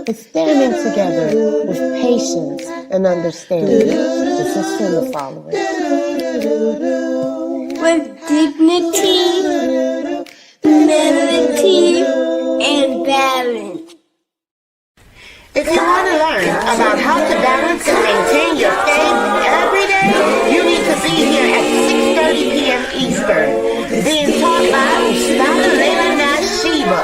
is standing together with patience and understanding. This is Sunnahfollowers. With dignity, humility, and balance. If you want to learn about how to balance and maintain your faith every day, you need to be here at 6:30 p.m. Eastern, being taught by Laila Nasheeba,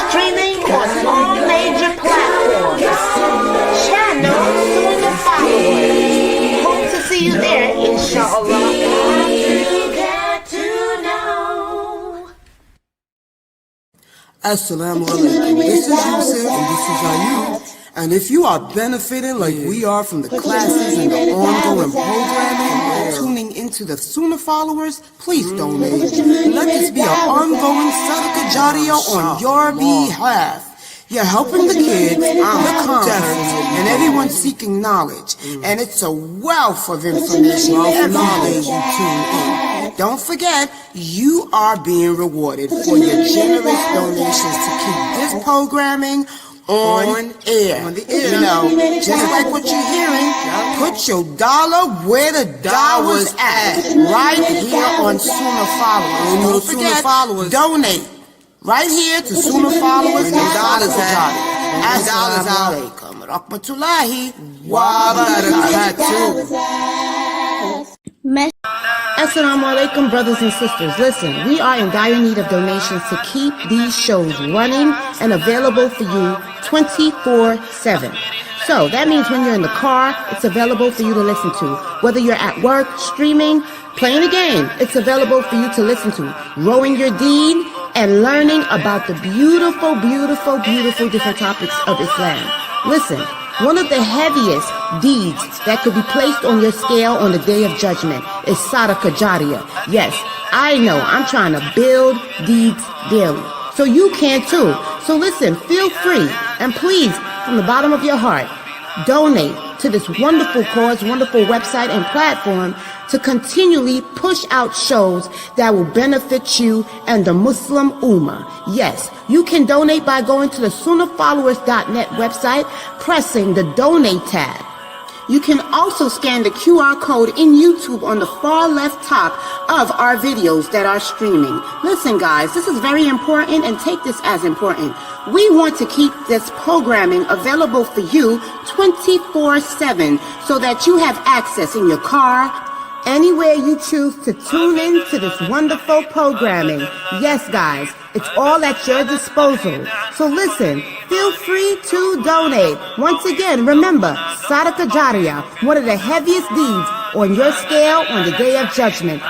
streaming on all major platforms. Channel Sunnahfollowers. Hope to see you there, inshallah. Assalamu alaikum. This is Yusuf and this is Ayub. And if you are benefiting like we are from the classes and the ongoing programming, tuning into the Sunnahfollowers, please donate. Let this be an ongoing sadaqah jariyah on your behalf. You're helping the kids, the converts, and everyone seeking knowledge. And it's a wealth of information every day you tune in. Don't forget, you are being rewarded for your generous donations to keep this programming on air. You know, just like what you're hearing, put your dollar where the dollar's at, right here on Sunnahfollowers. Don't forget, donate right here to Sunnahfollowers and dollars at. Assalamu alaikum rahmatullahi wa barakatuh. Assalamu alaikum, brothers and sisters. Listen, we are in dire need of donations to keep these shows running and available for you 24/7. So that means when you're in the car, it's available for you to listen to. Whether you're at work, streaming, playing a game, it's available for you to listen to. Rowing your deed and learning about the beautiful, beautiful, beautiful different topics of Islam. Listen, one of the heaviest deeds that could be placed on your scale on the Day of Judgment is sadaqah jariyah. Yes, I know, I'm trying to build deeds daily. So you can too. So listen, feel free and please, from the bottom of your heart, donate to this wonderful cause, wonderful website and platform to continually push out shows that will benefit you and the Muslim Ummah. Yes, you can donate by going to the sunnahfollowers.net website, pressing the donate tab. You can also scan the QR code in YouTube on the far left top of our videos that are streaming. Listen guys, this is very important and take this as important. We want to keep this programming available for you 24/7 so that you have access in your car, anywhere you choose to tune in to this wonderful programming. Yes, guys, it's all at your disposal. So listen, feel free to donate. Once again, remember, sadaqah jariyah, one of the heaviest deeds on your scale on the Day of Judgment.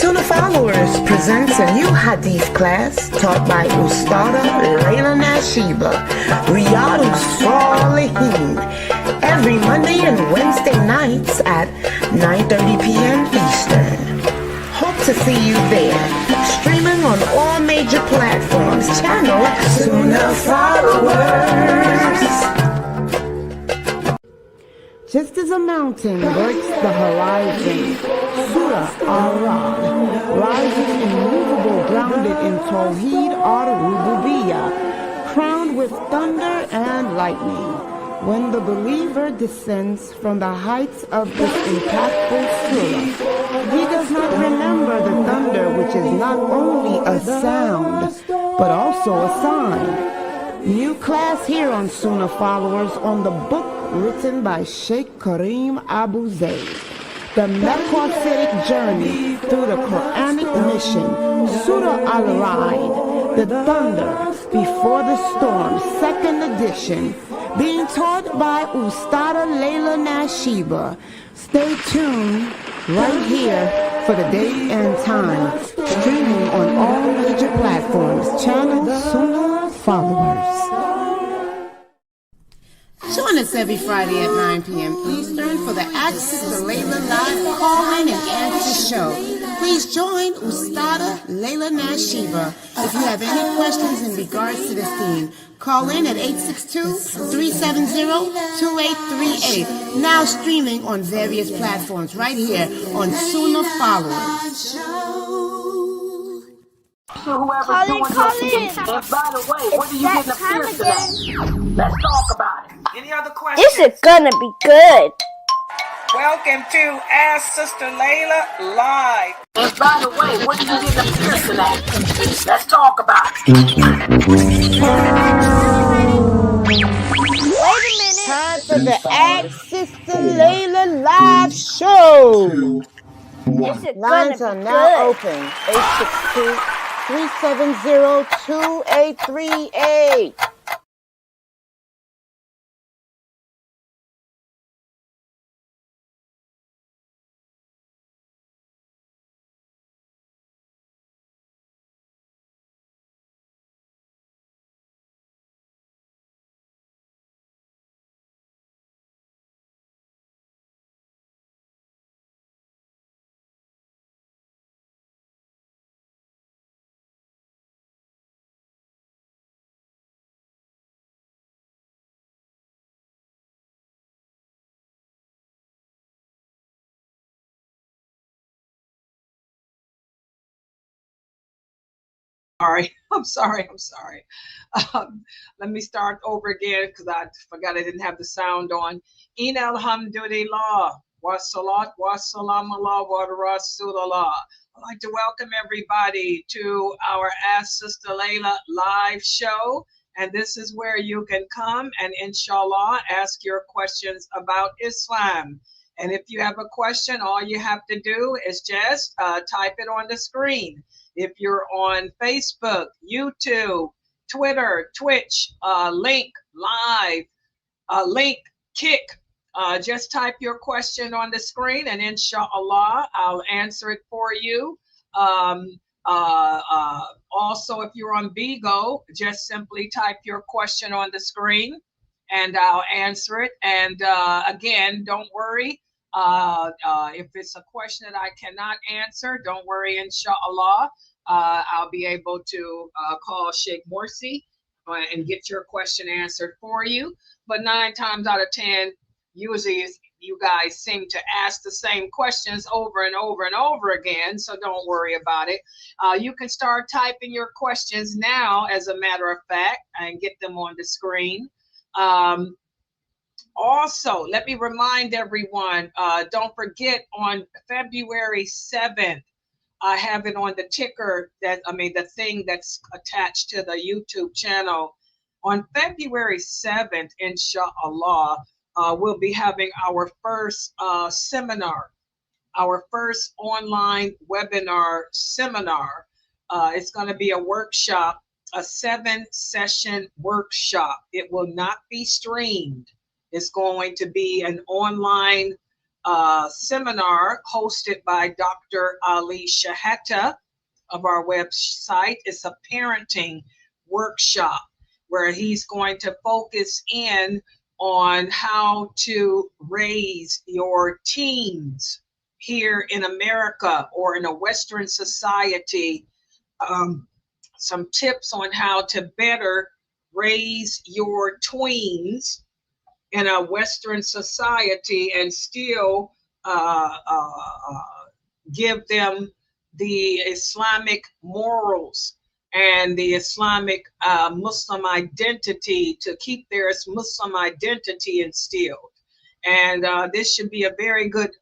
Sunnahfollowers presents a new hadith class taught by Ustada Laila Nasheeba, Riyadus Salihin, every Monday and Wednesday nights at 9:30 p.m. Eastern. Hope to see you there. Streaming on all major platforms. Channel Sunnahfollowers. Just as a mountain breaks the horizon, Surah Al-Ra'd rises immovable, grounded in Tawheed al-Rububiyyah, crowned with thunder and lightning. When the believer descends from the heights of this impactful surah, he does not remember the thunder, which is not only a sound, but also a sign. New class here on Sunnahfollowers on the book written by Sheikh Kareem Abu Zayd, The Metaphoric Journey Through the Quranic Mission, Surah Al-Ra'd, The Thunder Before the Storm, 2nd edition, being taught by Ustada Laila Nasheeba. Stay tuned right here for the date and time, streaming on all major platforms. Channel Sunnahfollowers. Join us every Friday at 9 p.m. Eastern for the Access to Laila live call-in and answer show. Please join Ustada Laila Nasheeba. If you have any questions in regards to this theme, call in at 862-370-2838. Now streaming on various platforms right here on Sunnahfollowers. to whoever's doing this. And by the way, what are you getting a piercing at? Let's talk about it. Any other questions? This is gonna be good. Welcome to Ask Sister Laila Live. And by the way, what are you getting a piercing at? Let's talk about it. Wait a minute. Time for the Ask Sister Laila live show. This is Lines gonna are be now good. open. 862-370-2838. I'm sorry. Let me start over again because I forgot I didn't have the sound on. In alhamdulillah, wa salat wa salam ala wa rasulallah. I'd like to welcome everybody to our Ask Sister Laila live show. And this is where you can come and inshallah ask your questions about Islam. And if you have a question, all you have to do is just type it on the screen. If you're on Facebook, YouTube, Twitter, Twitch, Link Live, Link Kick, just type your question on the screen and inshallah, I'll answer it for you. Also, if you're on Bigo, just simply type your question on the screen and I'll answer it. And again, don't worry. If it's a question that I cannot answer, don't worry, inshallah. I'll be able to call Sheikh Morsi and get your question answered for you. But 9 times out of 10, usually you guys seem to ask the same questions over and over and over again, so don't worry about it. You can start typing your questions now, as a matter of fact, and get them on the screen. Also, let me remind everyone, don't forget on February 7th, I have it on the ticker the thing that's attached to the YouTube channel. On February 7th, inshallah, we'll be having our first seminar, our first online webinar seminar. It's going to be a workshop, a 7-session workshop. It will not be streamed. It's going to be an online seminar hosted by Dr. Ali Shahata of our website. It's a parenting workshop where he's going to focus in on how to raise your teens here in America or in a Western society. Some tips on how to better raise your tweens in a Western society and still give them the Islamic morals and the Islamic Muslim identity, to keep their Muslim identity instilled. And this should be a very good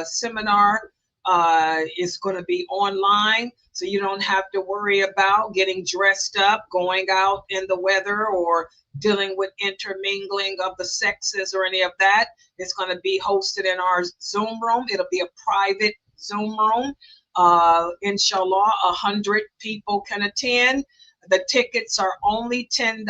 seminar. It's going to be online, so you don't have to worry about getting dressed up, going out in the weather, or dealing with intermingling of the sexes or any of that. It's going to be hosted in our Zoom room. It'll be a private Zoom room. Inshallah, 100 people can attend. The tickets are only $10,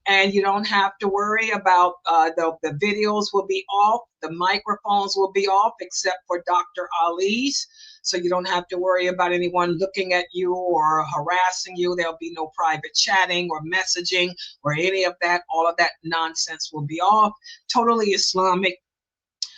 and you don't have to worry about the videos will be off, the microphones will be off, except for Dr. Ali's. So you don't have to worry about anyone looking at you or harassing you. There'll be no private chatting or messaging or any of that. All of that nonsense will be off. Totally Islamic.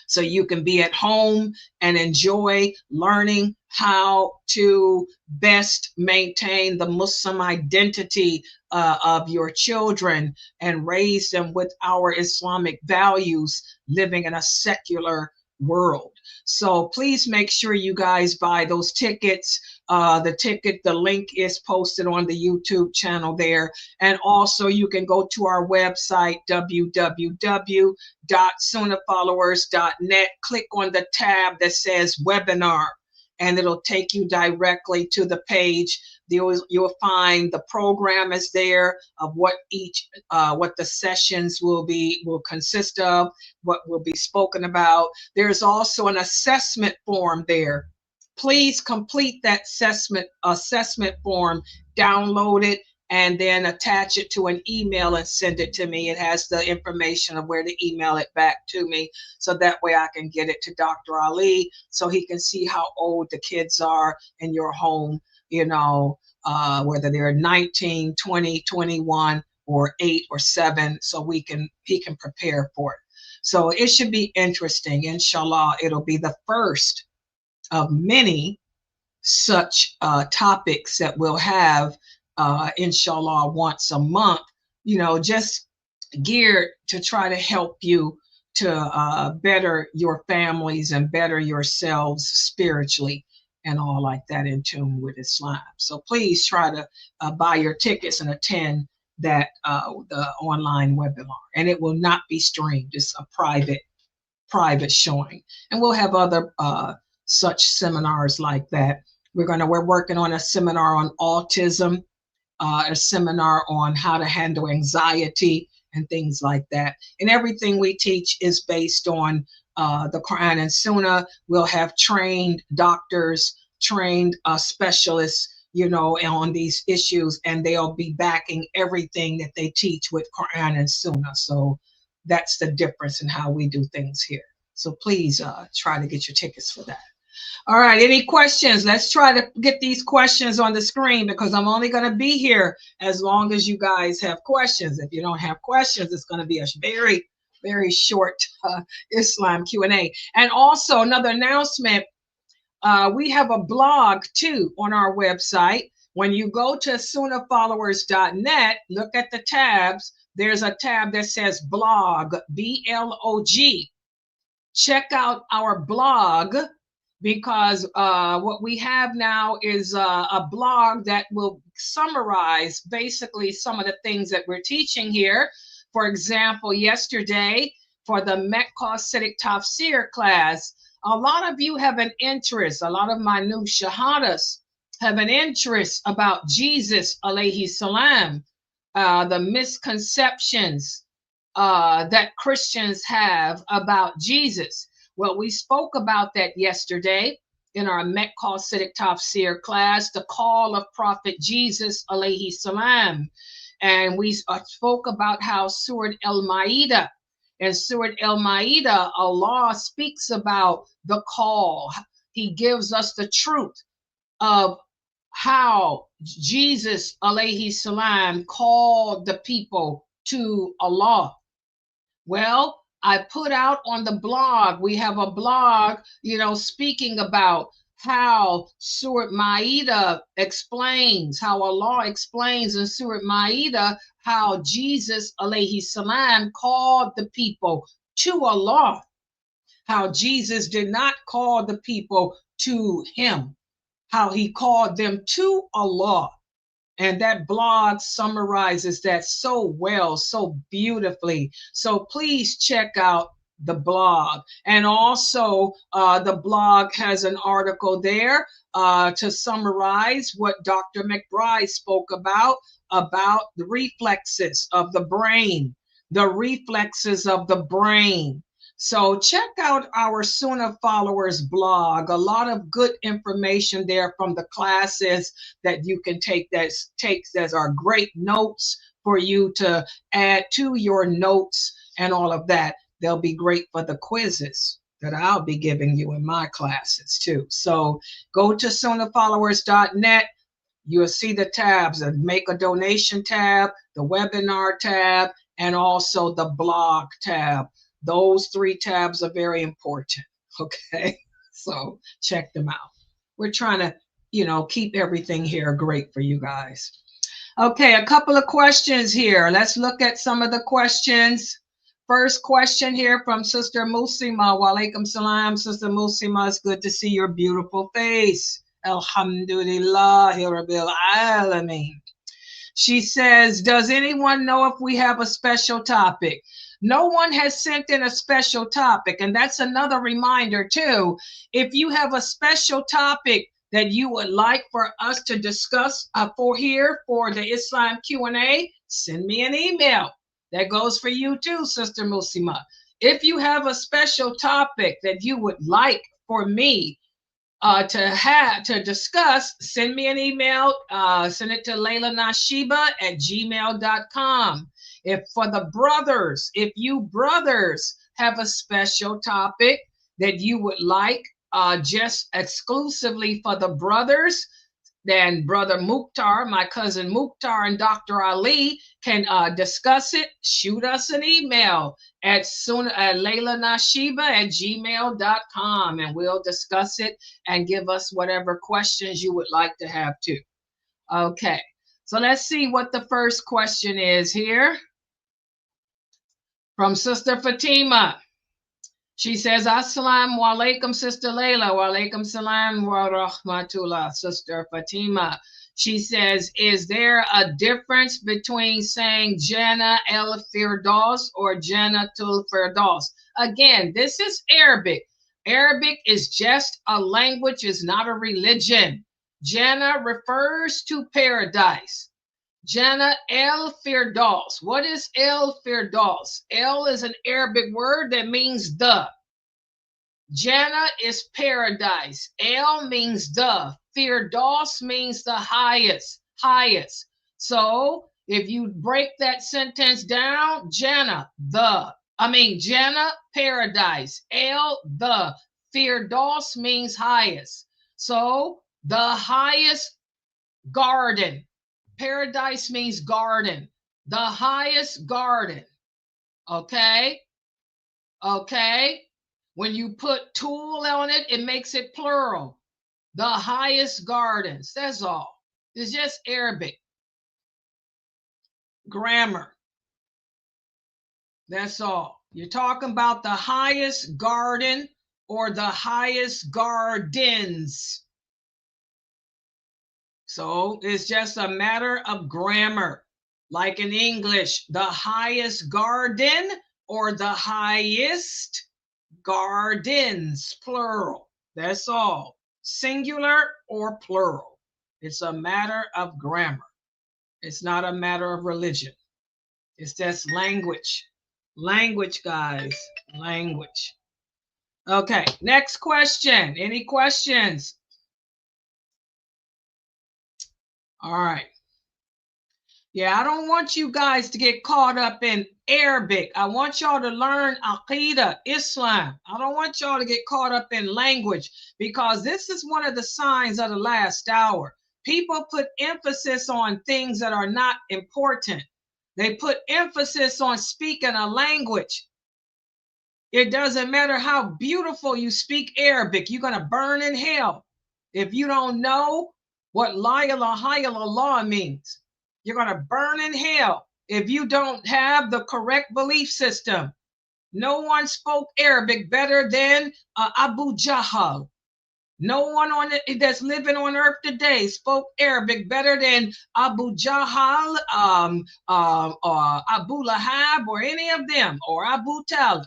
So you can be at home and enjoy learning how to best maintain the Muslim identity of your children and raise them with our Islamic values, living in a secular world. So please make sure you guys buy those tickets. The ticket, the link is posted on the YouTube channel there. And also you can go to our website, www.sunnahfollowers.net. Click on the tab that says webinar, and it'll take you directly to the page. You'll find the program is there of what the sessions will consist of, what will be spoken about. There's also an assessment form there. Please complete that assessment form, download it, and then attach it to an email and send it to me. It has the information of where to email it back to me, so that way I can get it to Dr. Ali so he can see how old the kids are in your home, you know, whether they're 19, 20, 21, or 8 or 7, so he can prepare for it. So it should be interesting. Inshallah, it'll be the first of many such topics that we'll have, inshallah, once a month, you know, just geared to try to help you to better your families and better yourselves spiritually and all like that, in tune with Islam. So please try to buy your tickets and attend that the online webinar, and it will not be streamed. It's a private showing, and we'll have other such seminars like that. We're working on a seminar on autism, a seminar on how to handle anxiety and things like that. And everything we teach is based on the Quran and Sunnah. We'll have trained doctors, trained specialists, you know, on these issues, and they'll be backing everything that they teach with Quran and Sunnah. So that's the difference in how we do things here. So please try to get your tickets for that. All right, any questions? Let's try to get these questions on the screen, because I'm only going to be here as long as you guys have questions. If you don't have questions, it's going to be a very, very short Islam Q&A. And also another announcement, we have a blog too on our website. When you go to sunnahfollowers.net, look at the tabs. There's a tab that says blog, B-L-O-G. Check out our blog, because what we have now is a blog that will summarize basically some of the things that we're teaching here. For example, yesterday for the Maqasid Tafsir class, a lot of you have an interest, a lot of my new shahadas have an interest about Jesus alayhi salam, the misconceptions that Christians have about Jesus. Well, we spoke about that yesterday in our Maqasid Tafsir class, the call of Prophet Jesus alayhi salam. And we spoke about how Surah Al-Ma'idah, and Surah Al-Ma'idah, Allah speaks about the call. He gives us the truth of how Jesus alayhi salam called the people to Allah. Well, I put out on the blog, we have a blog, you know, speaking about how Surah Ma'idah explains, how Allah explains in Surah Ma'idah how Jesus alayhi salam called the people to Allah, how Jesus did not call the people to him, how he called them to Allah. And that blog summarizes that so well, so beautifully. So please check out the blog. And also the blog has an article there to summarize what Dr. McBride spoke about the reflexes of the brain, the reflexes of the brain. So check out our Sunnah Followers blog. A lot of good information there from the classes that you can take as are great notes for you to add to your notes and all of that. They'll be great for the quizzes that I'll be giving you in my classes too. So go to sunnahfollowers.net. You'll see the tabs, the make a donation tab, the webinar tab, and also the blog tab. Those 3 tabs are very important, okay? So check them out. We're trying to, you know, keep everything here great for you guys. Okay, a couple of questions here. Let's look at some of the questions. First question here from Sister Musima. Wa alaikum salam, Sister Musima. It's good to see your beautiful face. Alhamdulillahi Rabbil Alameen. She says, does anyone know if we have a special topic? No one has sent in a special topic. And that's another reminder too. If you have a special topic that you would like for us to discuss for the Islam Q&A, send me an email. That goes for you too, Sister Musima. If you have a special topic that you would like for me to discuss, send me an email. Send it to Laila Nasheeba at gmail.com. If for the brothers, if you brothers have a special topic that you would like just exclusively for the brothers, then Brother Mukhtar, my cousin Mukhtar, and Dr. Ali can discuss it. Shoot us an email at Laila Nasheeba at gmail.com, and we'll discuss it and give us whatever questions you would like to have too. Okay, so let's see what the first question is here from Sister Fatima. She says, Assalamu alaikum, Sister Laila. Wa alaikum salam wa rahmatullah, Sister Fatima. She says, is there a difference between saying Jannah el Firdaus or Jannatul Firdaus? Again, this is Arabic. Arabic is just a language, it's not a religion. Jannah refers to paradise. Jannah el Firdaus. What is el Firdaus? El is an Arabic word that means the. Jannah is paradise. El means the. Firdaus means the highest. Highest. So if you break that sentence down, Jannah, Jannah, paradise. El, the. Firdaus means highest. So the highest garden. Paradise means garden, the highest garden. Okay. When you put tool on it, it makes it plural. The highest gardens. That's all. It's just Arabic grammar. That's all. You're talking about the highest garden or the highest gardens. So it's just a matter of grammar. Like in English, the highest garden or the highest gardens, plural. That's all. Singular or plural. It's a matter of grammar. It's not a matter of religion. It's just language. Language, guys. Language. Okay, next question. Any questions? All right. Yeah, I don't want you guys to get caught up in Arabic. I want y'all to learn Aqidah, Islam. I don't want y'all to get caught up in language, because this is one of the signs of the last hour. People put emphasis on things that are not important. They put emphasis on speaking a language. It doesn't matter how beautiful you speak Arabic, you're going to burn in hell if you don't know what La ilaha illallah means. You're going to burn in hell if you don't have the correct belief system. No one spoke Arabic better than Abu Jahl. No one that's living on earth today spoke Arabic better than Abu Jahl, or Abu Lahab, or any of them, or Abu Talib.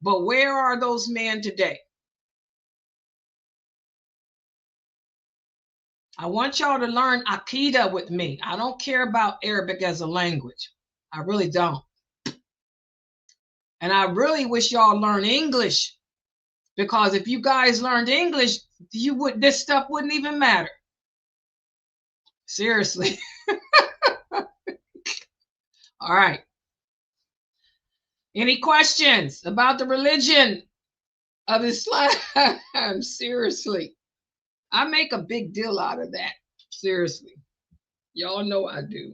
But where are those men today? I want y'all to learn Aqidah with me. I don't care about Arabic as a language. I really don't. And I really wish y'all learn English, because if you guys learned English, this stuff wouldn't even matter. Seriously. All right. Any questions about the religion of Islam? Seriously. I make a big deal out of that. Seriously. Y'all know I do.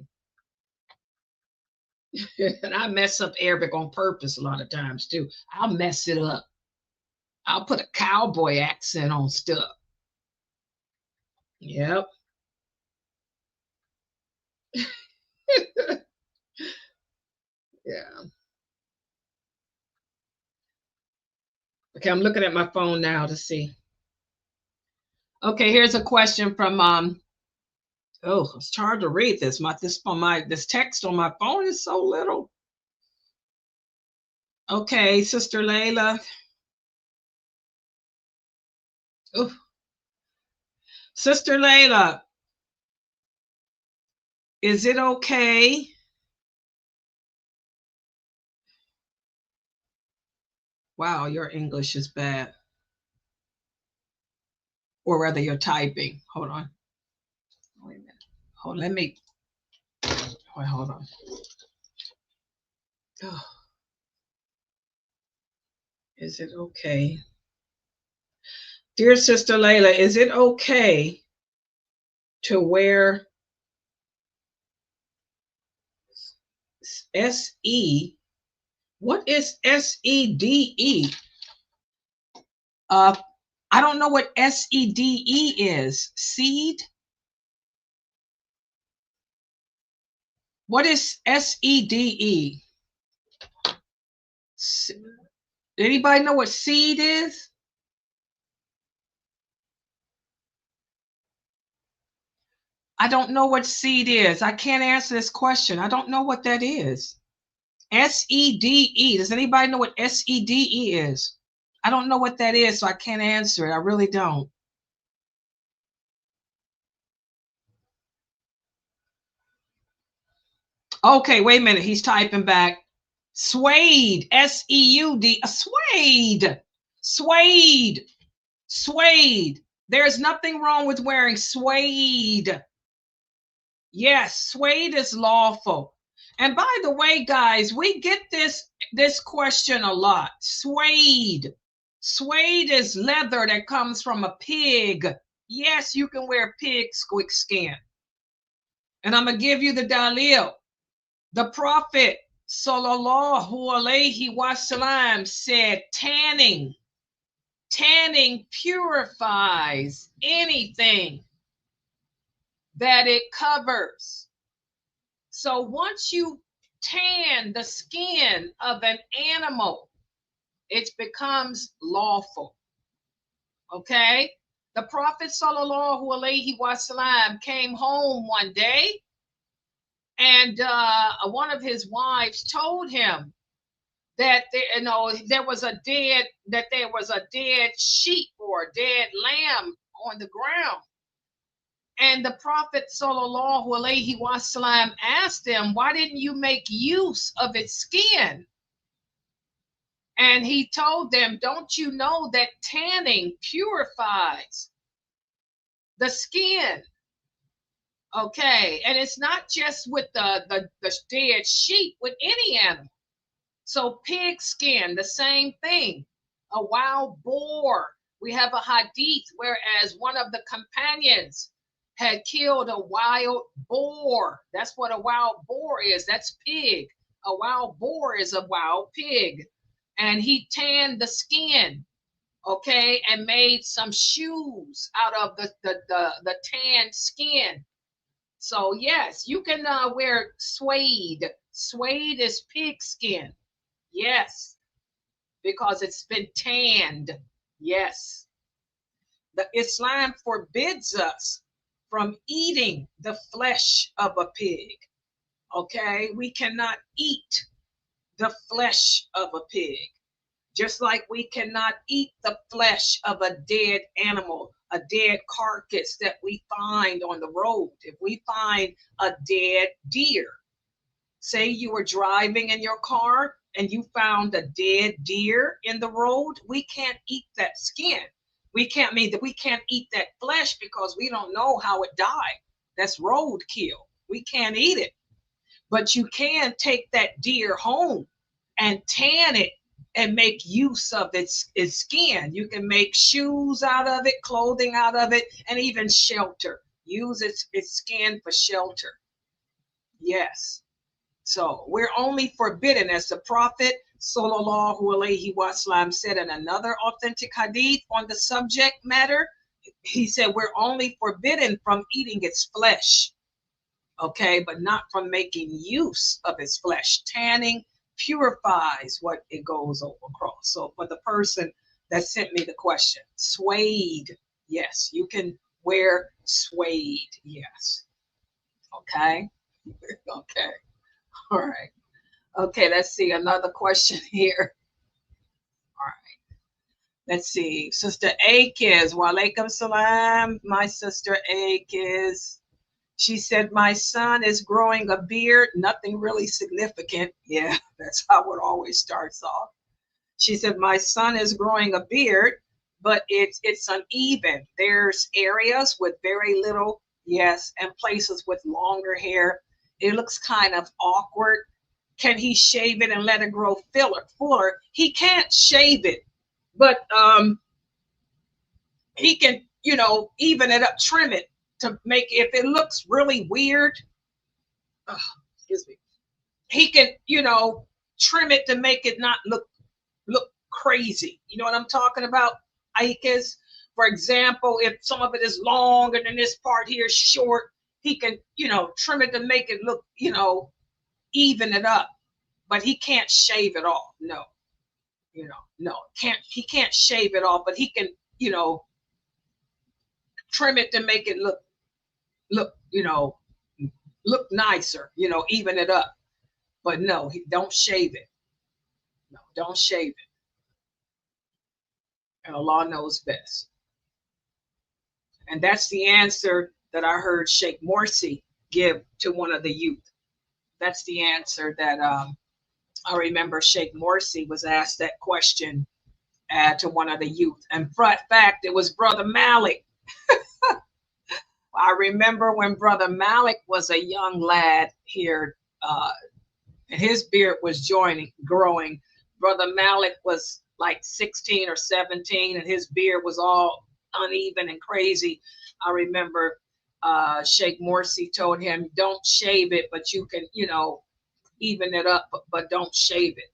And I mess up Arabic on purpose a lot of times too. I'll mess it up. I'll put a cowboy accent on stuff. Yep. Yeah. Okay, I'm looking at my phone now to see. Okay, here's a question from oh, it's hard to read this. This text on my phone is so little. Okay, Sister Laila. Ooh. Sister Laila, is it okay? Wow, your English is bad. Or rather, you're typing. Hold on. Wait a minute. Hold on. Oh. Is it okay? Dear Sister Laila, is it okay to wear SE? What is SEDE? I don't know what SEDE is. Seed? What is SEDE? Anybody know what seed is? I don't know what seed is. I can't answer this question. I don't know what that is. SEDE. Does anybody know what SEDE is? I don't know what that is, so I can't answer it. I really don't. Okay, wait a minute. He's typing back. Suede. SEUD. Suede. Suede. Suede. There's nothing wrong with wearing suede. Yes, suede is lawful. And by the way, guys, we get this question a lot. Suede. Suede is leather that comes from a pig. Yes, you can wear pig skin. And I'm going to give you the dalil. The Prophet sallallahu alaihi wasallam said tanning purifies anything that it covers. So once you tan the skin of an animal, it becomes lawful. Okay? The Prophet sallallahu alaihi wasallam came home one day, and one of his wives told him that there was a dead sheep or a dead lamb on the ground. And the Prophet sallallahu alaihi wasallam asked him, why didn't you make use of its skin? And he told them, don't you know that tanning purifies the skin? Okay, and it's not just with the dead sheep, with any animal. So pig skin, the same thing. A wild boar. We have a hadith whereas one of the companions had killed a wild boar. That's what a wild boar is. That's pig. A wild boar is a wild pig. And he tanned the skin, okay, and made some shoes out of the tanned skin. So yes, you can wear suede. Suede is pig skin. Yes, because it's been tanned. Yes. The Islam forbids us from eating the flesh of a pig. Okay, we cannot eat the flesh of a pig, just like we cannot eat the flesh of a dead animal, a dead carcass that we find on the road. If we find a dead deer, say you were driving in your car and you found a dead deer in the road, we can't eat that skin. We can't eat that flesh because we don't know how it died. That's roadkill. We can't eat it. But you can take that deer home and tan it and make use of its skin. You can make shoes out of it, clothing out of it, and even shelter. Use its skin for shelter. Yes. So we're only forbidden, as the Prophet sallallahu alaihi wasallam said in another authentic hadith on the subject matter. He said we're only forbidden from eating its flesh, okay, but not from making use of its flesh. Tanning purifies what it goes across. So for the person that sent me the question, suede, Yes, you can wear suede. Yes. Okay. Okay. All right. Okay, let's see another question here. All right. Let's see. Sister Akiz. Wa alaikum salam. My sister Akiz. She said, my son is growing a beard. Nothing really significant. Yeah, that's how it always starts off. She said, my son is growing a beard, but it's uneven. There's areas with very little, yes, and places with longer hair. It looks kind of awkward. Can he shave it and let it grow fuller? He can't shave it, but he can, even it up, trim it to make, if it looks really weird, excuse me, he can, trim it to make it not look crazy. You know what I'm talking about, Aikis? For example, if some of it is long and then this part here is short, he can, trim it to make it look, even it up. But he can't shave it off. No. No. He can't shave it off, but he can, trim it to make it look, look nicer, even it up. But no, he don't shave it. No, don't shave it. And Allah knows best. And that's the answer that I heard Sheikh Morsi give to one of the youth. That's the answer that I remember Sheikh Morsi was asked that question to one of the youth. And in fact, it was Brother Malik. I remember when Brother Malik was a young lad here, and his beard was growing. Brother Malik was like 16 or 17, and his beard was all uneven and crazy. I remember Sheikh Morsi told him, don't shave it, but you can, even it up, but don't shave it.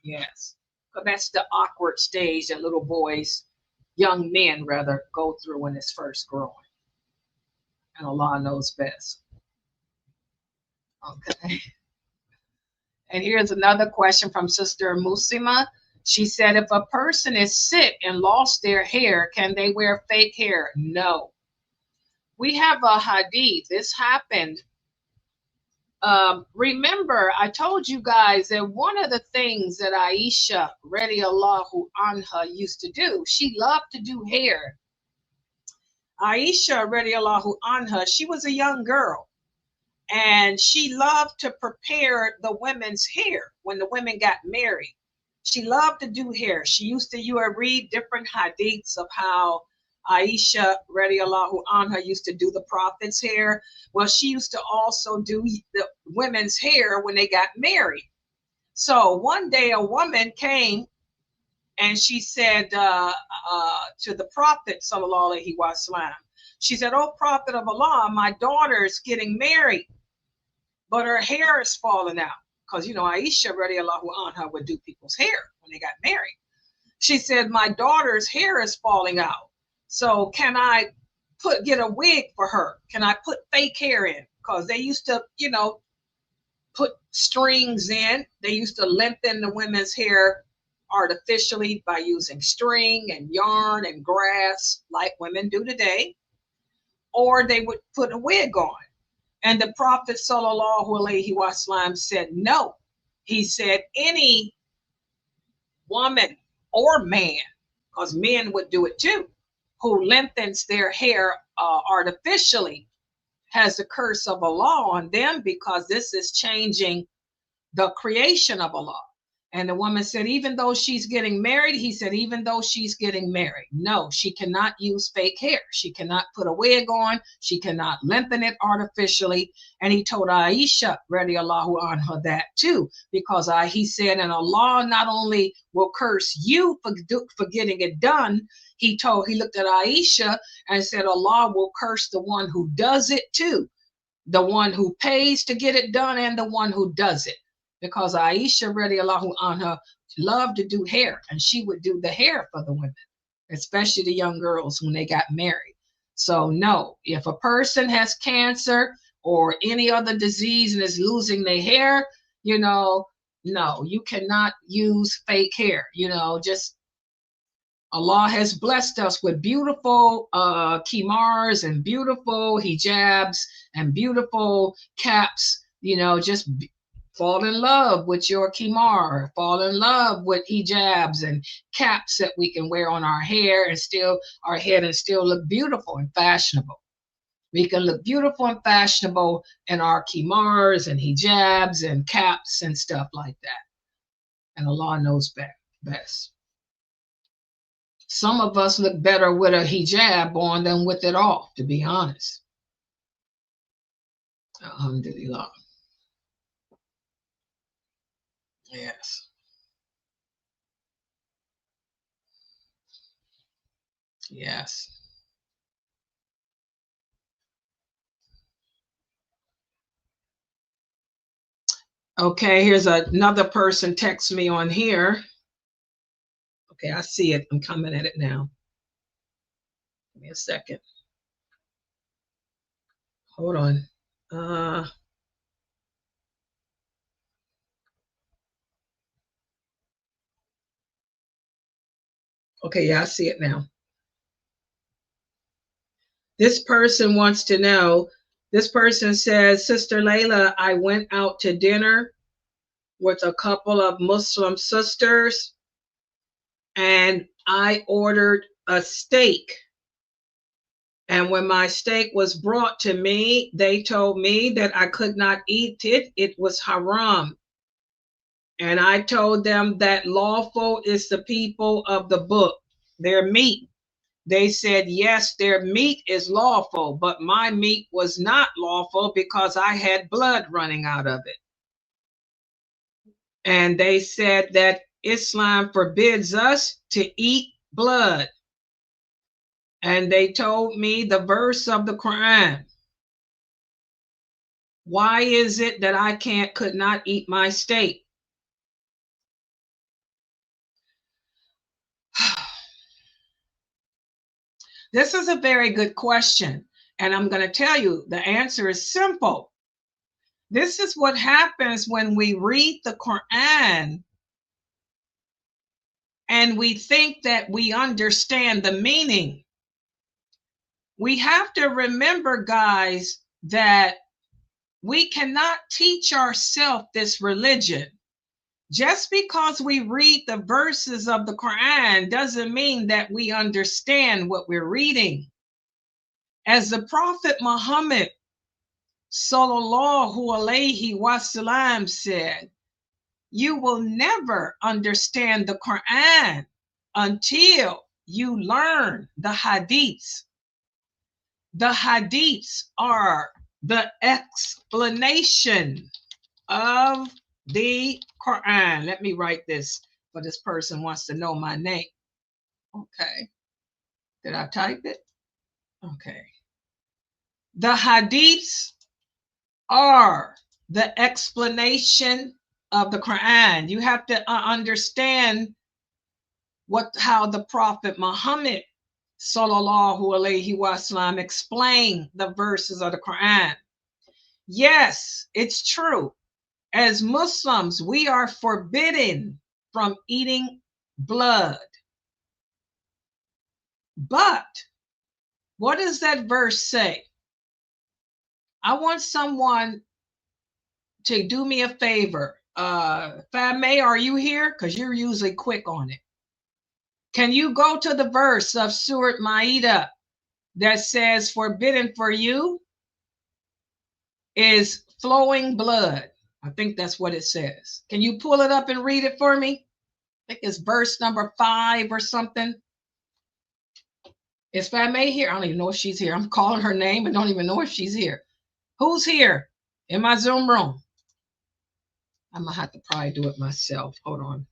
Yes. But that's the awkward stage that little boys, young men rather, go through when it's first growing. And Allah knows best. Okay. And here's another question from Sister Musima. She said, if a person is sick and lost their hair, can they wear fake hair? No. We have a hadith. This happened. Remember, I told you guys that one of the things that Aisha radiallahu anha used to do, she loved to do hair. Aisha radiallahu anha, she was a young girl, and she loved to prepare the women's hair when the women got married. She loved to do hair. She used to read different hadiths of how Aisha radiallahu anha used to do the prophet's hair. Well, she used to also do the women's hair when they got married. So one day a woman came and she said to the Prophet, sallallahu alaihi wasallam, she said, "Oh, Prophet of Allah, my daughter's getting married, but her hair is falling out." Because, Aisha radiallahu anha would do people's hair when they got married. She said, my daughter's hair is falling out. So can I get a wig for her? Can I put fake hair in? Because they used to, put strings in. They used to lengthen the women's hair artificially by using string and yarn and grass like women do today. Or they would put a wig on. And the Prophet sallallahu alaihi wasallam said no. He said any woman or man, because men would do it too, who lengthens their hair artificially has the curse of Allah on them, because this is changing the creation of Allah. And the woman said, even though she's getting married, he said, even though she's getting married, no, she cannot use fake hair. She cannot put a wig on. She cannot lengthen it artificially. And he told Aisha radiallahu anha that too, because he said, and Allah not only will curse you for getting it done, he looked at Aisha and said, Allah will curse the one who does it too, the one who pays to get it done and the one who does it. Because Aisha radiallahu anha loved to do hair, and she would do the hair for the women, especially the young girls when they got married. So no, if a person has cancer or any other disease and is losing their hair, no, you cannot use fake hair. Just Allah has blessed us with beautiful khimars and beautiful hijabs and beautiful caps. You know, just fall in love with your khimar, fall in love with hijabs and caps that we can wear on our hair and still our head and still look beautiful and fashionable. We can look beautiful and fashionable in our khimars and hijabs and caps and stuff like that. And Allah knows best. Some of us look better with a hijab on than with it off, to be honest. Alhamdulillah. Yes. Yes. Okay, here's another person text me on here. Okay, I see it. I'm coming at it now. Give me a second. Hold on. Okay, yeah, I see it now. This person wants to know, this person says, Sister Laila, I went out to dinner with a couple of Muslim sisters and I ordered a steak. And when my steak was brought to me, they told me that I could not eat it. It was haram. And I told them that lawful is the people of the book, their meat. They said, yes, their meat is lawful, but my meat was not lawful because I had blood running out of it. And they said that Islam forbids us to eat blood. And they told me the verse of the Quran. Why is it that I could not eat my steak? This is a very good question. And I'm going to tell you, the answer is simple. This is what happens when we read the Quran and we think that we understand the meaning. We have to remember, guys, that we cannot teach ourselves this religion. Just because we read the verses of the Quran doesn't mean that we understand what we're reading. As the Prophet Muhammad sallallahu alaihi wasallam said, you will never understand the Quran until you learn the hadiths. The hadiths are the explanation of the Quran. Let me write this, for this person wants to know my name. Okay. Did I type it? Okay. The hadiths are the explanation of the Quran. You have to understand how the Prophet Muhammad sallallahu alaihi wasallam explained the verses of the Quran. Yes, it's true. As Muslims, we are forbidden from eating blood. But what does that verse say? I want someone to do me a favor. Fame, are you here? Because you're usually quick on it. Can you go to the verse of Surah Ma'idah that says forbidden for you is flowing blood? I think that's what it says. Can you pull it up and read it for me? I think it's verse number 5 or something. Is Fame here? I don't even know if she's here. I'm calling her name and don't even know if she's here. Who's here in my Zoom room? I'm going to have to probably do it myself. Hold on.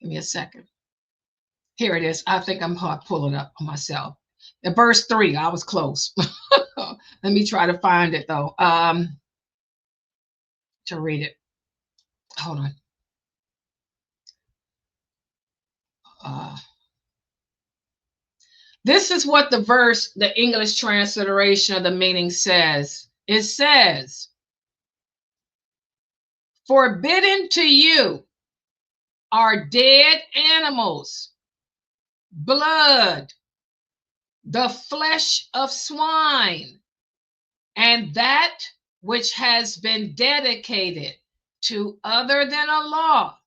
Give me a second. Here it is. I think I'm going to pull it up myself. In verse 3, I was close. Let me try to find it, though, to read it. Hold on. This is what the verse, the English transliteration of the meaning says. It says, Forbidden to you are dead animals, blood, the flesh of swine, and that which has been dedicated to other than Allah,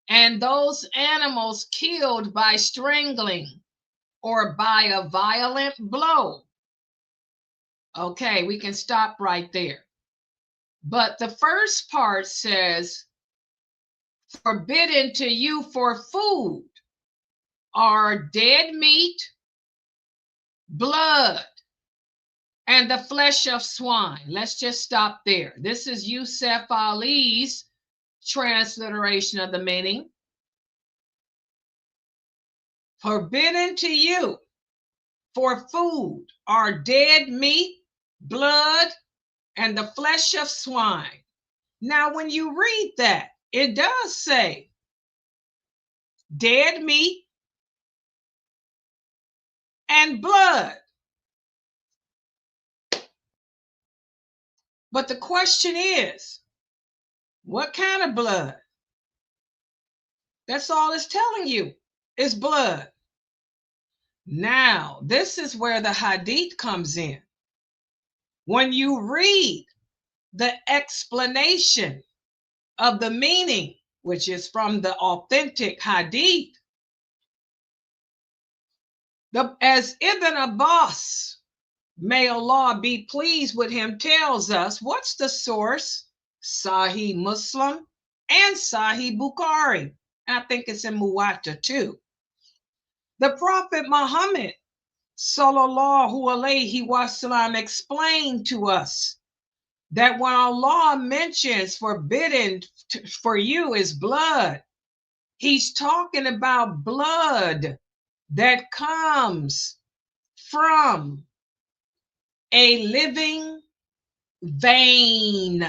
and those animals killed by strangling or by a violent blow. Okay, we can stop right there. But the first part says, forbidden to you for food are dead meat, blood, and the flesh of swine. Let's just stop there. This is Yusuf Ali's transliteration of the meaning. Forbidden to you for food are dead meat, blood, and the flesh of swine. Now, when you read that, it does say dead meat and blood. But the question is, what kind of blood? That's all it's telling you, is blood. Now, this is where the hadith comes in. When you read the explanation of the meaning, which is from the authentic hadith, as Ibn Abbas, may Allah be pleased with him, tells us, what's the source? Sahih Muslim and Sahih Bukhari. And I think it's in Muwatta too. The Prophet Muhammad sallallahu alaihi wasallam explained to us that when Allah mentions forbidden for you is blood, he's talking about blood that comes from a living vein.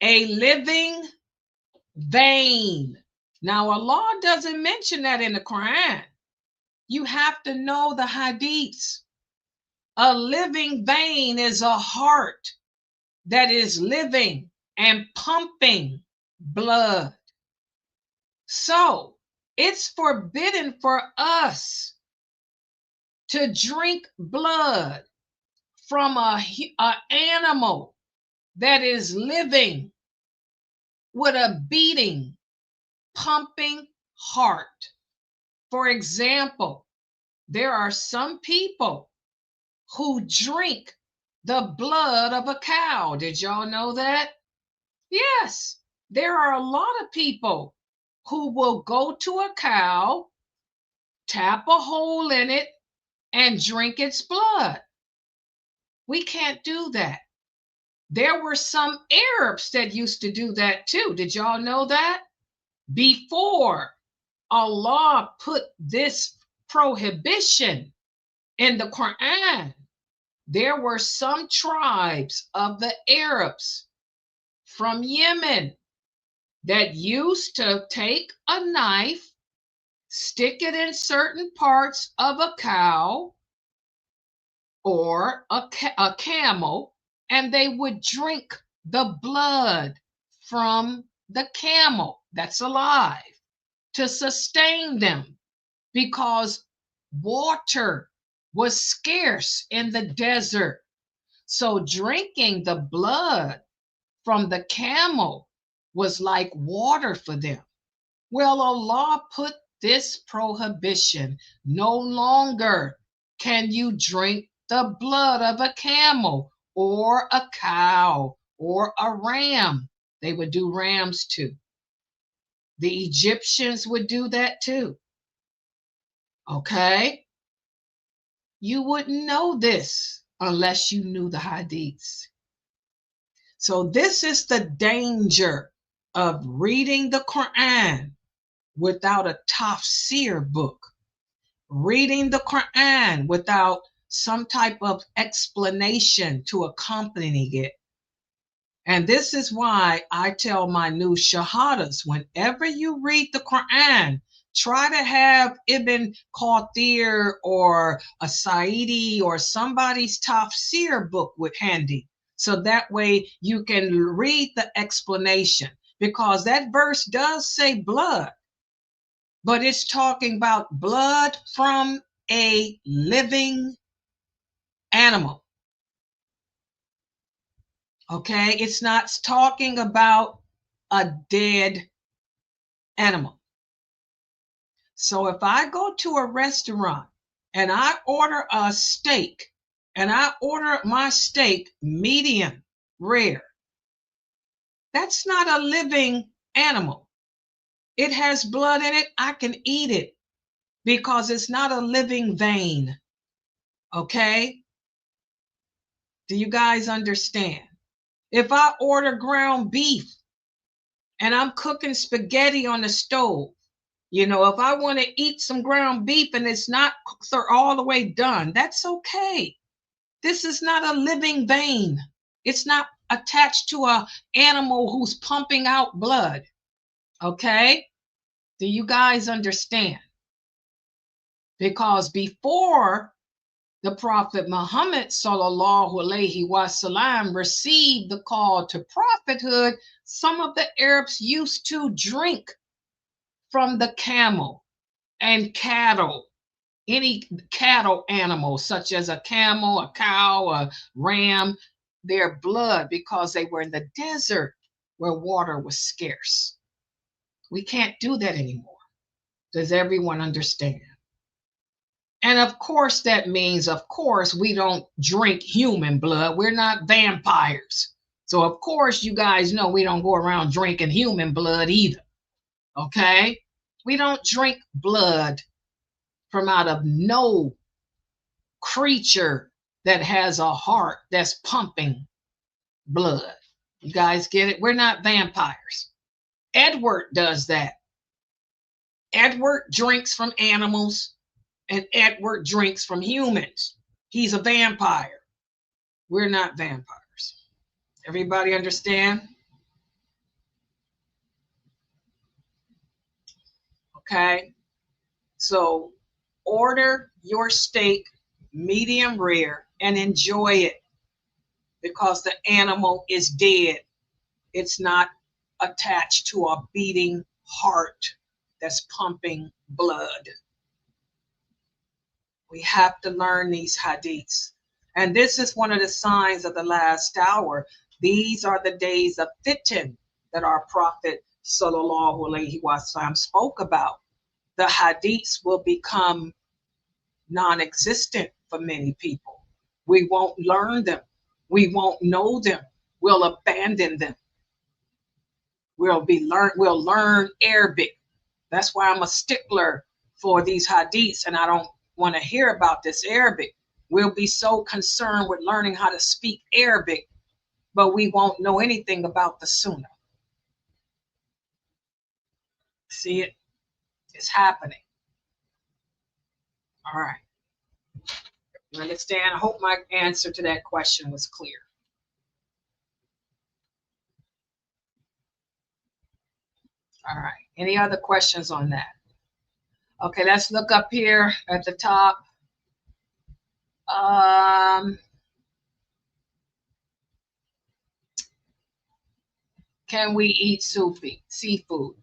A living vein. Now, Allah doesn't mention that in the Quran. You have to know the hadiths. A living vein is a heart that is living and pumping blood. So it's forbidden for us to drink blood from an animal that is living with a beating, pumping heart. For example, there are some people who drink the blood of a cow. Did y'all know that? Yes, there are a lot of people who will go to a cow, tap a hole in it, and drink its blood. We can't do that. There were some Arabs that used to do that too. Did y'all know that? Before Allah put this prohibition in the Quran, there were some tribes of the Arabs from Yemen that used to take a knife, stick it in certain parts of a cow or a camel, and they would drink the blood from the camel that's alive to sustain them, because water was scarce in the desert. So drinking the blood from the camel was like water for them. Well, Allah put this prohibition. No longer can you drink the blood of a camel or a cow or a ram. They would do rams too. The Egyptians would do that too. Okay? You wouldn't know this unless you knew the hadiths. So this is the danger of reading the Quran without a tafsir book. Reading the Quran without some type of explanation to accompany it. And this is why I tell my new shahadas, whenever you read the Quran, try to have Ibn Kathir or a Sa'idi or somebody's tafsir book with handy, So that way you can read the explanation, because that verse does say blood, but it's talking about blood from a living animal. Okay, it's not talking about a dead animal. So if I go to a restaurant and I order a steak, and I order my steak medium rare, that's not a living animal. It has blood in it. I can eat it because it's not a living vein. Okay? Do you guys understand? If I order ground beef and I'm cooking spaghetti on the stove, you know, if I want to eat some ground beef and it's not all the way done, that's okay. This is not a living vein. It's not attached to an animal who's pumping out blood. Okay? Do you guys understand? Because before the Prophet Muhammad sallallahu alaihi wasallam received the call to prophethood, some of the Arabs used to drink from the camel and cattle, any cattle animal, such as a camel, a cow, a ram, their blood, because they were in the desert where water was scarce. We can't do that anymore. Does everyone understand? And of course, that means, of course, we don't drink human blood. We're not vampires. So, of course, you guys know we don't go around drinking human blood either. Okay? We don't drink blood from out of no creature that has a heart that's pumping blood. You guys get it? We're not vampires. Edward does that. Edward drinks from animals, and Edward drinks from humans. He's a vampire. We're not vampires. Everybody understand? Okay. So order your steak medium rare and enjoy it, because the animal is dead. It's not attached to a beating heart that's pumping blood. We have to learn these hadiths. And this is one of the signs of the last hour. These are the days of fitan that our Prophet sallallahu alaihi wasallam spoke about. The hadiths will become non-existent for many people. We won't learn them. We won't know them. We'll abandon them. We'll learn Arabic. That's why I'm a stickler for these hadiths, and I don't want to hear about this Arabic. We'll be so concerned with learning how to speak Arabic, but we won't know anything about the sunnah. See it? It's happening. All right. You understand? I hope my answer to that question was clear. All right. Any other questions on that? Okay, let's look up here at the top. Can we eat seafood?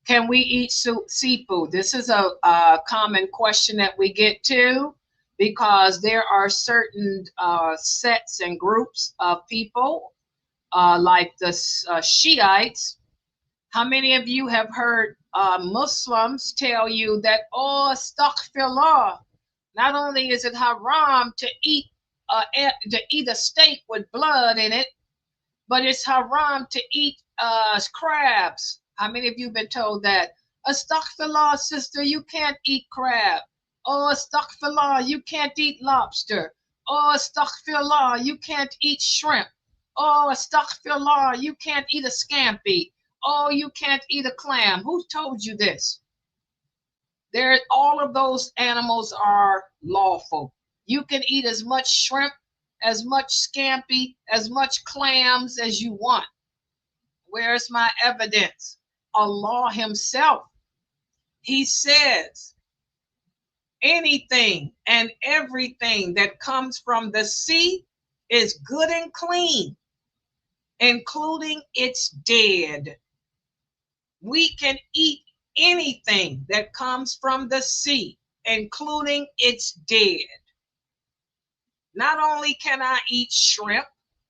Can we eat seafood? This is a common question that we get too, because there are certain sets and groups of people, like the Shiites. How many of you have heard Muslims tell you that, oh, astaghfirullah, not only is it haram to eat a steak with blood in it, but it's haram to eat crabs. How many of you have been told that? Astaghfirullah, sister, you can't eat crab. Oh, astaghfirullah, you can't eat lobster. Oh, astaghfirullah, you can't eat shrimp. Oh, astaghfirullah, you can't eat a scampi. Oh, you can't eat a clam. Who told you this? All of those animals are lawful. You can eat as much shrimp, as much scampi, as much clams as you want. Where's my evidence? Allah himself, he says, anything and everything that comes from the sea is good and clean. including its dead. We can eat anything that comes from the sea, including its dead. Not only can I eat shrimp,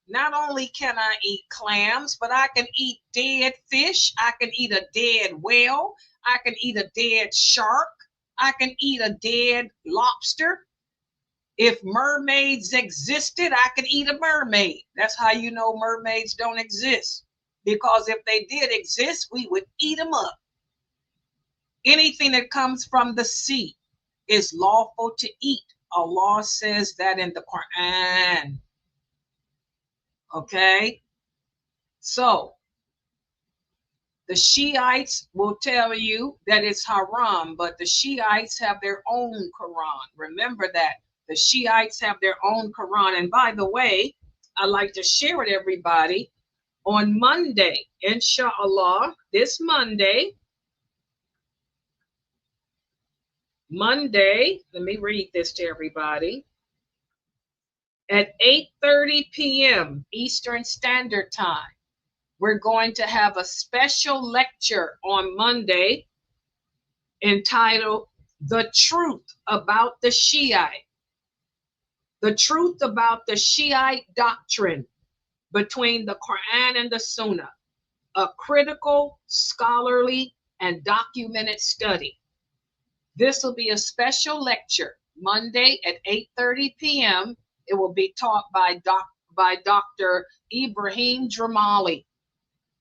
not only can I eat clams, but I can eat dead fish. I can eat a dead whale. I can eat a dead shark. I can eat a dead lobster. If mermaids existed, I could eat a mermaid. That's how you know mermaids don't exist. Because if they did exist, we would eat them up. Anything that comes from the sea is lawful to eat. Allah says that in the Quran. Okay? So, the Shiites will tell you that it's haram, but the Shiites have their own Quran. Remember that. The Shiites have their own Quran. And by the way, I like to share with everybody on Monday, inshallah, this Monday, let me read this to everybody. At 8:30 p.m. Eastern Standard Time, we're going to have a special lecture on Monday entitled The Truth About the Shiite. The truth about the Shiite doctrine between the Quran and the Sunnah. A critical, scholarly, and documented study. This will be a special lecture Monday at 8:30 p.m. It will be taught by Dr. Ibrahim Dramali.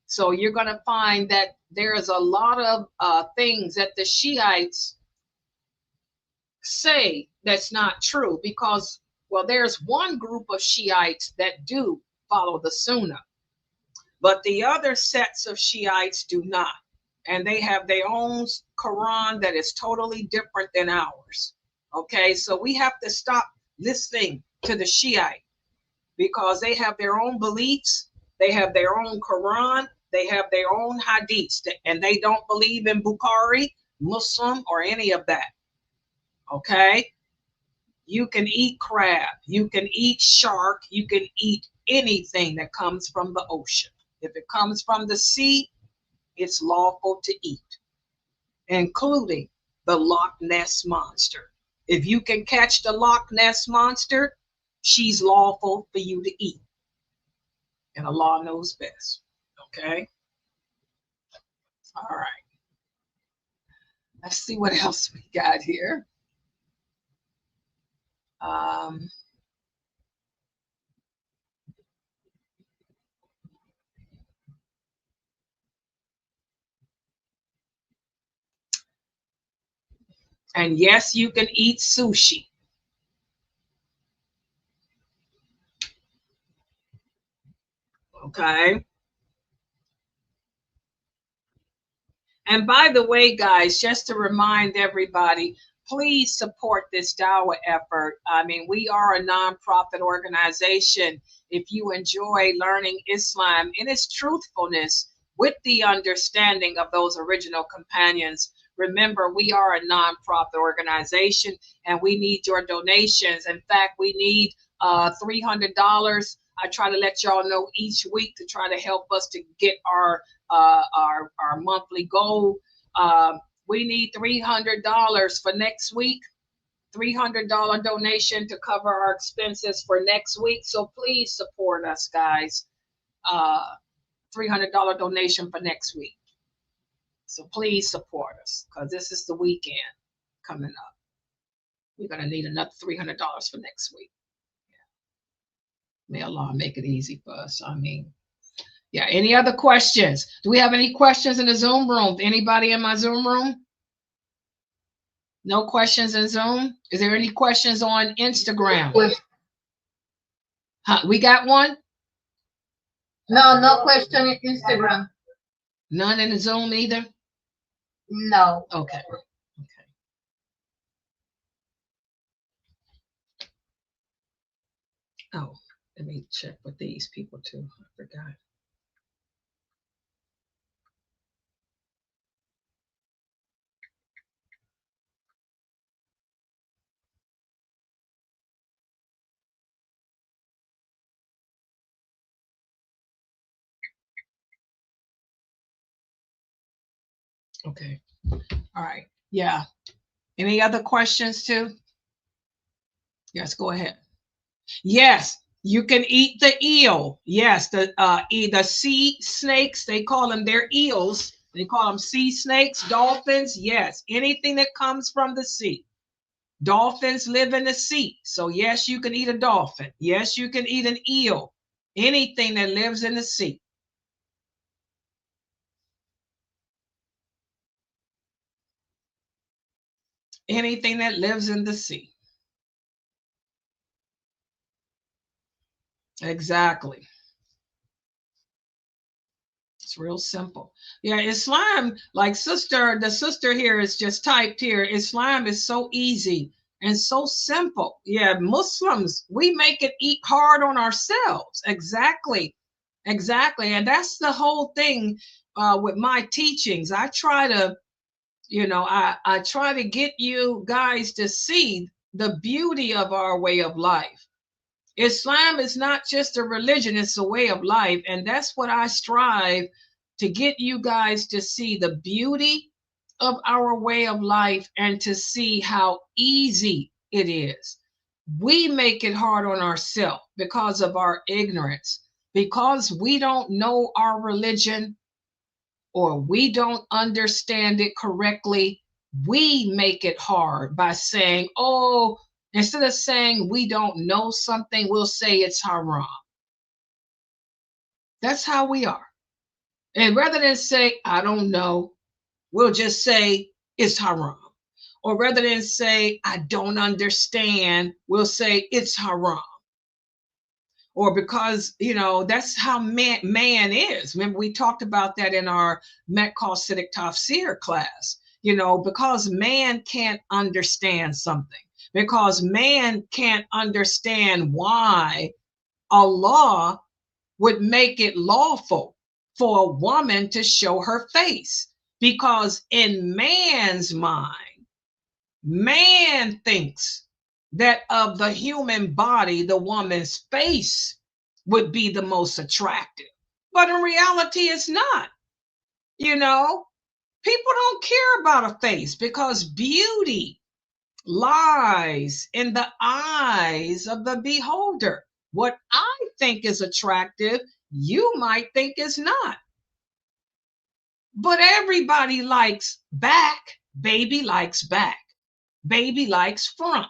So you're going to find that there's a lot of things that the Shiites say that's not true because, well, there's one group of Shiites that do follow the Sunnah, but the other sets of Shiites do not. And they have their own Quran that is totally different than ours. Okay, so we have to stop listening to the Shiite because they have their own beliefs, they have their own Quran, they have their own hadiths, and they don't believe in Bukhari, Muslim, or any of that. Okay, you can eat crab, you can eat shark, you can eat anything that comes from the ocean. If it comes from the sea, it's lawful to eat, including the Loch Ness Monster. If you can catch the Loch Ness Monster, she's lawful for you to eat. And Allah knows best. Okay? All right. Let's see what else we got here. And yes, you can eat sushi. Okay. And by the way, guys, just to remind everybody, please support this Dawah effort. I mean, we are a nonprofit organization. If you enjoy learning Islam in its truthfulness with the understanding of those original companions, remember, we are a nonprofit organization and we need your donations. In fact, we need $300. I try to let y'all know each week to try to help us to get our monthly goal. We need $300 for next week. $300 donation to cover our expenses for next week. So please support us, guys. $300 donation for next week. So please support us because this is the weekend coming up. We're going to need another $300 for next week. Yeah. May Allah make it easy for us. I mean, yeah. Any other questions? Do we have any questions in the Zoom room? Anybody in my Zoom room? No questions in Zoom? Is there any questions on Instagram? Huh, we got one? No question in Instagram. None in the Zoom either? No. Okay. Oh, let me check with these people too. I forgot. Okay. All right. Yeah. Any other questions too? Yes, go ahead. Yes, you can eat the eel. Yes, the sea snakes, they call them, they're eels. They call them sea snakes, dolphins. Yes, anything that comes from the sea. Dolphins live in the sea. So yes, you can eat a dolphin. Yes, you can eat an eel. Anything that lives in the sea. Anything that lives in the sea. Exactly. It's real simple. Yeah, Islam, like the sister here is just typed here. Islam is so easy and so simple. Yeah, Muslims, we make it eat hard on ourselves. Exactly. Exactly. And that's the whole thing with my teachings. I try to, I try to get you guys to see the beauty of our way of life. Islam is not just a religion, it's a way of life. And that's what I strive to get you guys to see the beauty of our way of life and to see how easy it is. We make it hard on ourselves because of our ignorance, because we don't know our religion or we don't understand it correctly. We make it hard by saying, oh, instead of saying we don't know something, we'll say it's haram. That's how we are. And rather than say, I don't know, we'll just say it's haram. Or rather than say, I don't understand, we'll say it's haram. Or because, that's how man is. Remember, we talked about that in our Metcalf Siddiq Tafsir class. Because man can't understand something, because man can't understand why Allah would make it lawful for a woman to show her face. Because in man's mind, man thinks that of the human body, the woman's face would be the most attractive. But in reality, it's not. People don't care about a face because beauty lies in the eyes of the beholder. What I think is attractive, you might think is not. But everybody likes back. Baby likes back. Baby likes front.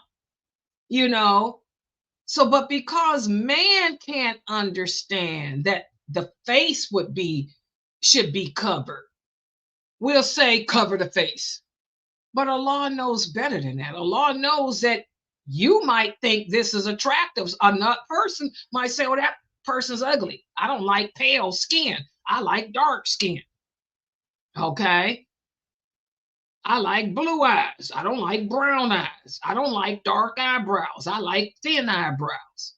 So, but because man can't understand that the face should be covered, we'll say cover the face. But Allah knows better than that. Allah knows that you might think this is attractive. Another person might say, oh, that person's ugly. I don't like pale skin. I like dark skin. Okay. I like blue eyes. I don't like brown eyes. I don't like dark eyebrows. I like thin eyebrows.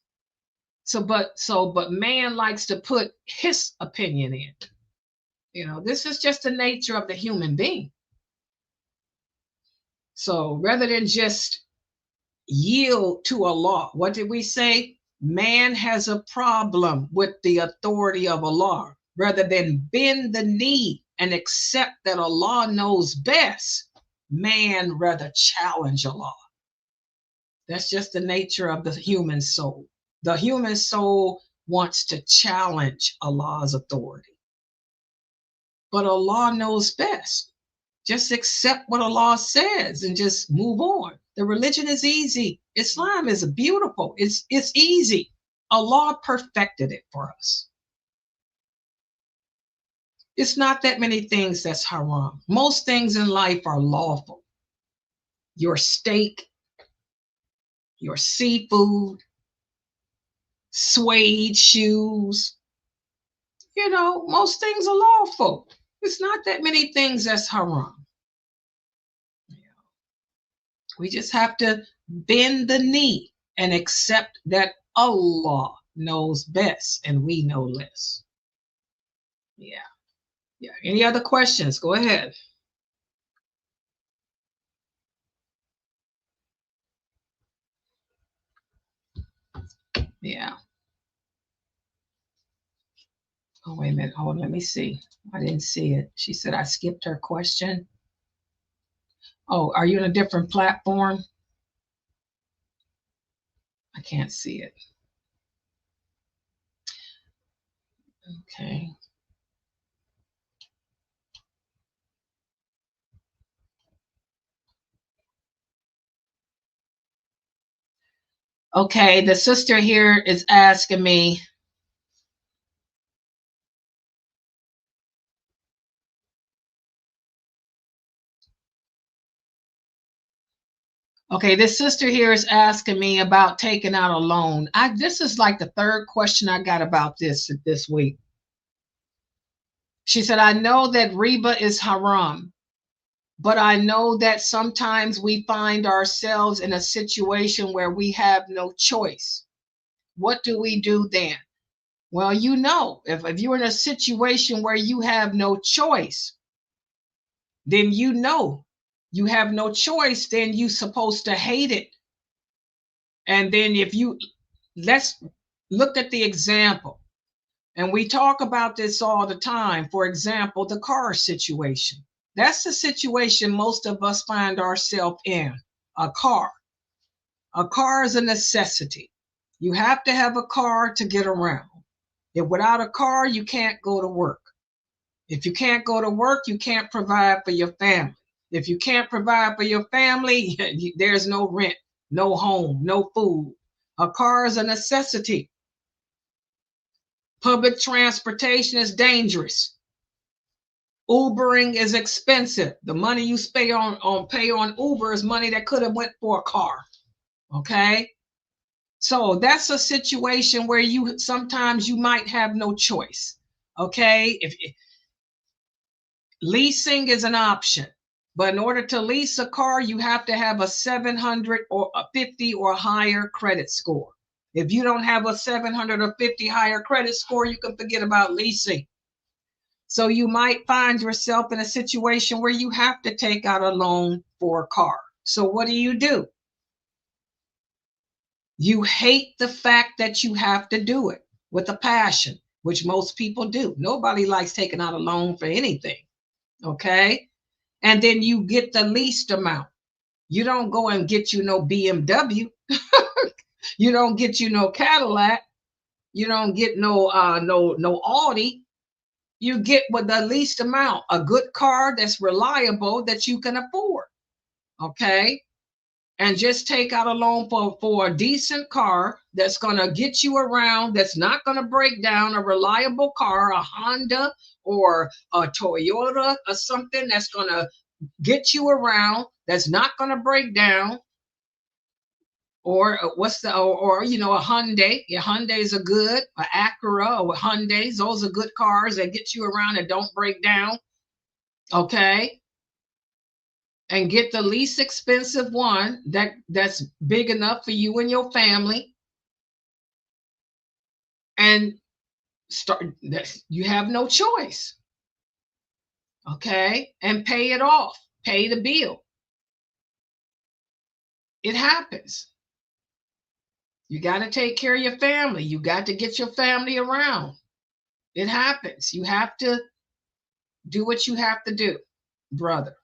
But man likes to put his opinion in. This is just the nature of the human being. So rather than just yield to Allah, what did we say? Man has a problem with the authority of Allah. Rather than bend the knee and accept that Allah knows best, man rather challenge Allah. That's just the nature of the human soul. The human soul wants to challenge Allah's authority. But Allah knows best. Just accept what Allah says and just move on. The religion is easy. Islam is beautiful. It's easy. Allah perfected it for us. It's not that many things that's haram. Most things in life are lawful. Your steak, your seafood, suede shoes. Most things are lawful. It's not that many things that's haram. We just have to bend the knee and accept that Allah knows best and we know less. Yeah. Any other questions? Go ahead. Yeah. Oh, wait a minute. Hold on. Let me see. I didn't see it. She said I skipped her question. Oh, are you in a different platform? I can't see it. Okay. Okay, the sister here is asking me, okay, this sister here is asking me about taking out a loan. This is like the third question I got about this week. She said, I know that riba is haram, but I know that sometimes we find ourselves in a situation where we have no choice. What do we do then? Well, you know, if you're in a situation where you have no choice, then you know you have no choice, then you're supposed to hate it. And then let's look at the example. And we talk about this all the time. For example, the car situation. That's the situation most of us find ourselves in, a car. A car is a necessity. You have to have a car to get around. If without a car, you can't go to work. If you can't go to work, you can't provide for your family. If you can't provide for your family, there's no rent, no home, no food. A car is a necessity. Public transportation is dangerous. Ubering is expensive. The money you pay on Uber is money that could have went for a car. Okay? So that's a situation where sometimes you might have no choice. Okay? Leasing is an option, but in order to lease a car, you have to have a 700 or a 50 or higher credit score. If you don't have a 700 or 50 higher credit score, you can forget about leasing. So you might find yourself in a situation where you have to take out a loan for a car. So what do? You hate the fact that you have to do it with a passion, which most people do. Nobody likes taking out a loan for anything. Okay? And then you get the least amount. You don't go and get you no BMW. You don't get you no Cadillac. You don't get no Audi. You get with the least amount, a good car that's reliable that you can afford. Okay? And just take out a loan for a decent car that's going to get you around, that's not going to break down, a reliable car, a Honda or a Toyota or something that's going to get you around, that's not going to break down. Or you know, a Hyundai. Yeah, Hyundais are good. An Acura or Hyundais, those are good cars that get you around and don't break down. Okay? And get the least expensive one that's big enough for you and your family. And you have no choice. Okay? And pay it off. Pay the bill. It happens. You got to take care of your family. You got to get your family around. It happens. You have to do what you have to do, brother.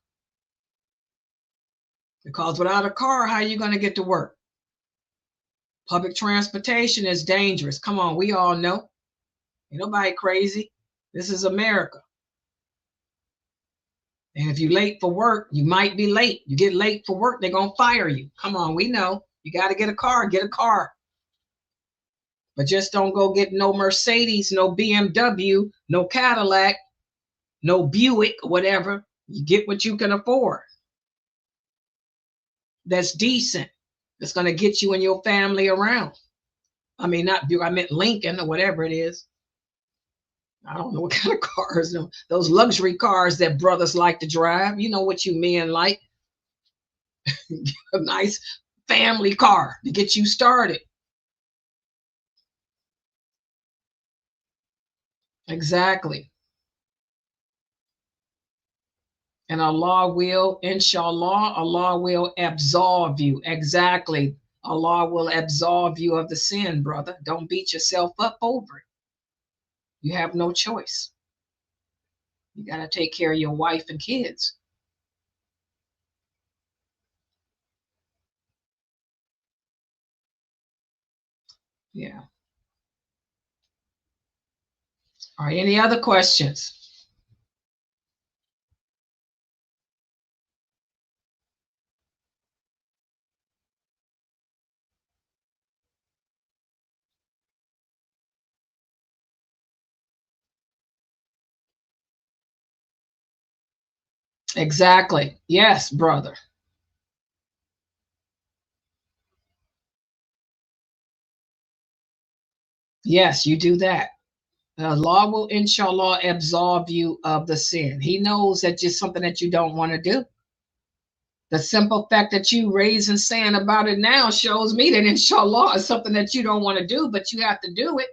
Because without a car, how are you going to get to work? Public transportation is dangerous. Come on, we all know. Ain't nobody crazy. This is America. And if you're late for work, you might be late. You get late for work, they're going to fire you. Come on, we know. You got to get a car. But just don't go get no Mercedes, no BMW, no Cadillac, no Buick, whatever. You get what you can afford. That's decent. That's going to get you and your family around. I mean, not Buick, I meant Lincoln or whatever it is. I don't know what kind of cars, those luxury cars that brothers like to drive. You know what you men like. A nice family car to get you started. Exactly. And Allah will, inshallah, Allah will absolve you. Exactly. Allah will absolve you of the sin, brother. Don't beat yourself up over it. You have no choice. You got to take care of your wife and kids. Yeah. All right. Any other questions? Exactly. Yes, brother. Yes, you do that. Allah will, inshallah, absolve you of the sin. He knows that just something that you don't want to do. The simple fact that you raising saying about it now shows me that inshallah is something that you don't want to do, but you have to do it.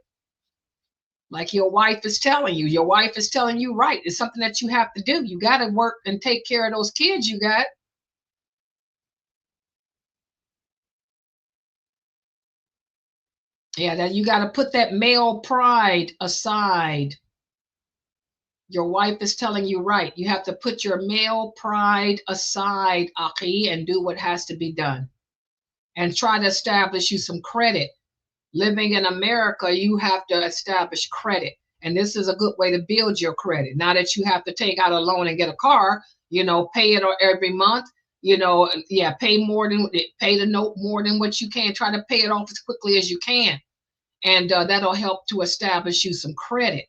Like your wife is telling you. Your wife is telling you right. It's something that you have to do. You got to work and take care of those kids you got. Yeah, that you got to put that male pride aside. Your wife is telling you right. You have to put your male pride aside, Aki, and do what has to be done. And try to establish you some credit. Living in America, you have to establish credit. And this is a good way to build your credit. Now that you have to take out a loan and get a car, pay it every month, pay the note more than what you can. Try to pay it off as quickly as you can. And that'll help to establish you some credit.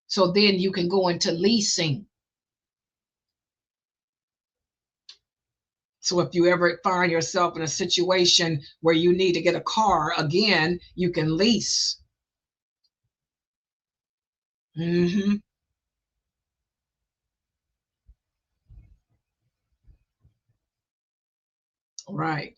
So then you can go into leasing. So if you ever find yourself in a situation where you need to get a car again, you can lease. Mm-hmm. Right.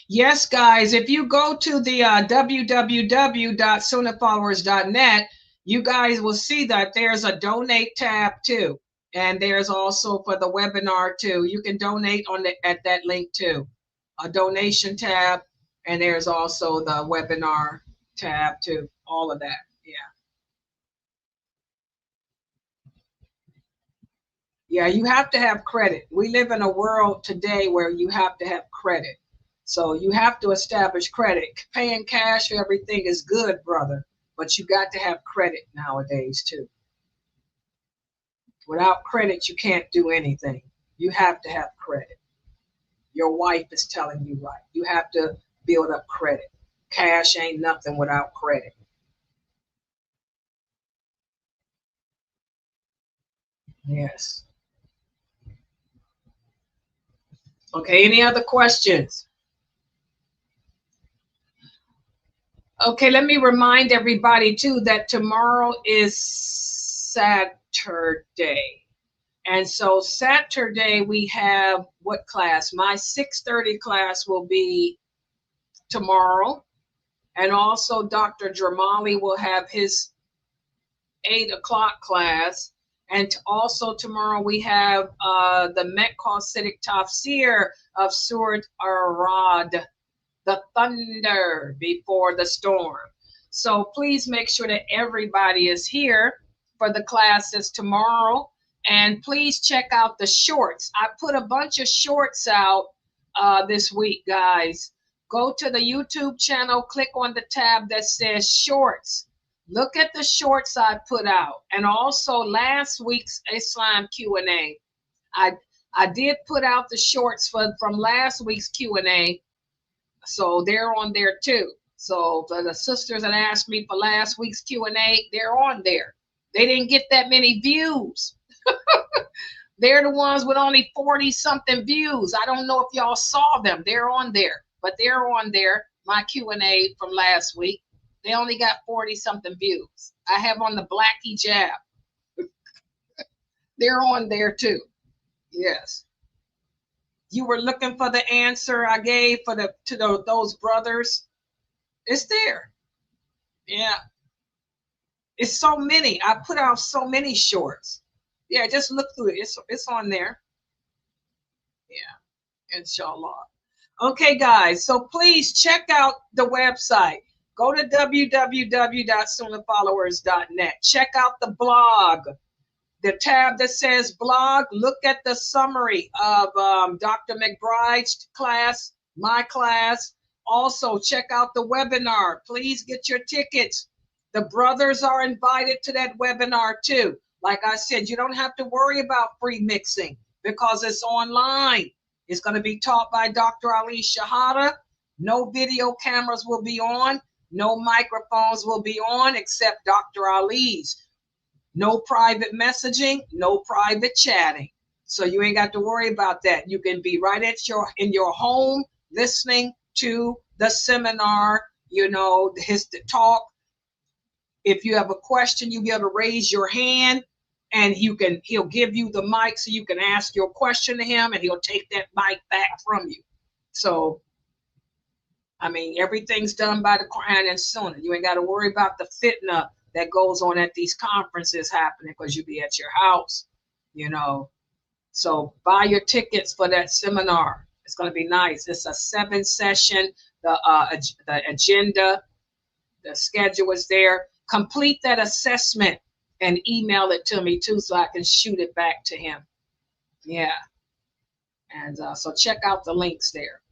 Yes, guys, if you go to the www.sunnahfollowers.net, you guys will see that there's a donate tab too. And there's also for the webinar too. You can donate at that link too. A donation tab, and there's also the webinar tab too. All of that. Yeah. Yeah, you have to have credit. We live in a world today where you have to have credit. So you have to establish credit. Paying cash for everything is good, brother, but you got to have credit nowadays too. Without credit, you can't do anything. You have to have credit. Your wife is telling you right. You have to build up credit. Cash ain't nothing without credit. Yes. Okay, any other questions? Okay, let me remind everybody too that tomorrow is Saturday. And so Saturday we have what class? My 6:30 class will be tomorrow. And also Dr. Dramali will have his 8 o'clock class. And also tomorrow we have the Mekosidic Tafsir of Surat Arad, the thunder before the storm. So please make sure that everybody is here for the classes tomorrow. And please check out the shorts. I put a bunch of shorts out this week, guys. Go to the YouTube channel, click on the tab that says shorts. Look at the shorts I put out. And also last week's Islam Q&A. I did put out the shorts from last week's Q&A. So they're on there too. So for the sisters that asked me for last week's Q&A, they're on there. They didn't get that many views. They're the ones with only 40 something views. I don't know if y'all saw them. They're on there, but they're on there. My Q&A from last week, they only got 40 something views. I have on the black hijab. They're on there too. Yes. You were looking for the answer I gave to those brothers. It's there. Yeah. It's so many. I put out so many shorts. Yeah, just look through it. It's on there. Yeah, inshallah. Okay, guys. So please check out the website. Go to www.sunnahfollowers.net. Check out the blog. The tab that says blog, look at the summary of Dr. McBride's class, my class. Also, check out the webinar. Please get your tickets. The brothers are invited to that webinar too. Like I said, you don't have to worry about free mixing because it's online. It's going to be taught by Dr. Ali Shahada. No video cameras will be on. No microphones will be on except Dr. Ali's. No private messaging, no private chatting. So you ain't got to worry about that. You can be right at in your home listening to the seminar, you know, his talk. If you have a question, you'll be able to raise your hand and he'll give you the mic so you can ask your question to him and he'll take that mic back from you. So, I mean, everything's done by the Quran and Sunnah. You ain't got to worry about the fitna that goes on at these conferences happening because you'll be at your house, you know. So buy your tickets for that seminar. It's going to be nice. It's a 7-session. The agenda, the schedule is there. Complete that assessment and email it to me too so I can shoot it back to him. Yeah. And so check out the links there.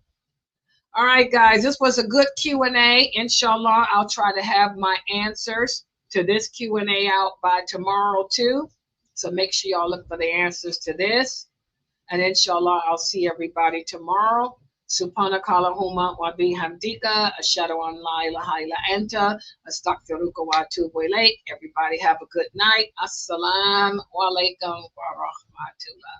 All right, guys, this was a good Q&A. Inshallah, I'll try to have my answers to this Q&A out by tomorrow too. So make sure y'all look for the answers to this. And inshallah, I'll see everybody tomorrow. Subhanaka Allahumma wa bihamdika, ashhadu an la ilaha illa anta, astaghfiruka wa atubu ilayk. Everybody have a good night. Assalamu alaikum wa rahmatullah.